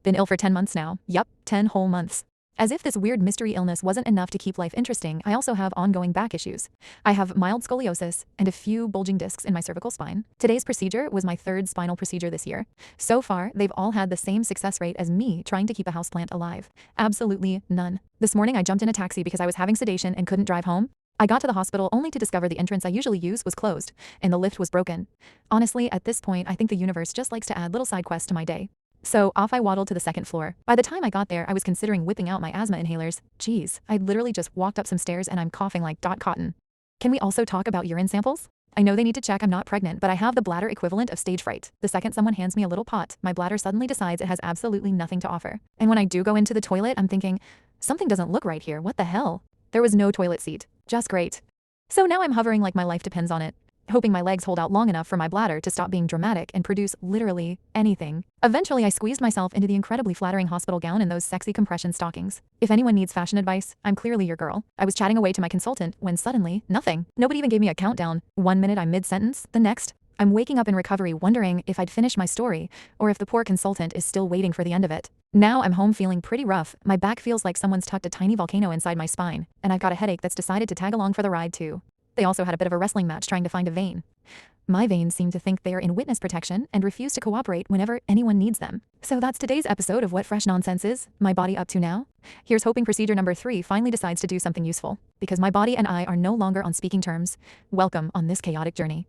Been ill for 10 months now. Yup, 10 whole months. As if this weird mystery illness wasn't enough to keep life interesting, I also have ongoing back issues. I have mild scoliosis and a few bulging discs in my cervical spine. Today's procedure was my third spinal procedure this year. So far, they've all had the same success rate as me trying to keep a houseplant alive. Absolutely none. This morning I jumped in a taxi because I was having sedation and couldn't drive home. I got to the hospital only to discover the entrance I usually use was closed, and the lift was broken. Honestly, at this point, I think the universe just likes to add little side quests to my day. So off I waddled to the second floor. By the time I got there, I was considering whipping out my asthma inhalers. Geez, I literally just walked up some stairs and I'm coughing like cotton. Can we also talk about urine samples? I know they need to check I'm not pregnant, but I have the bladder equivalent of stage fright. The second someone hands me a little pot, my bladder suddenly decides it has absolutely nothing to offer. And when I do go into the toilet, I'm thinking, something doesn't look right here, what the hell? There was no toilet seat. Just great. So now I'm hovering like my life depends on it, hoping my legs hold out long enough for my bladder to stop being dramatic and produce literally anything. Eventually, I squeezed myself into the incredibly flattering hospital gown and those sexy compression stockings. If anyone needs fashion advice, I'm clearly your girl. I was chatting away to my consultant when suddenly, nothing. Nobody even gave me a countdown. 1 minute I'm mid-sentence, the next, I'm waking up in recovery wondering if I'd finish my story or if the poor consultant is still waiting for the end of it. Now I'm home feeling pretty rough. My back feels like someone's tucked a tiny volcano inside my spine, and I've got a headache that's decided to tag along for the ride too. They also had a bit of a wrestling match trying to find a vein. My veins seem to think they are in witness protection and refuse to cooperate whenever anyone needs them. So that's today's episode of What Fresh Nonsense Is My Body Up To Now? Here's hoping procedure number 3 finally decides to do something useful, because my body and I are no longer on speaking terms. Welcome on this chaotic journey.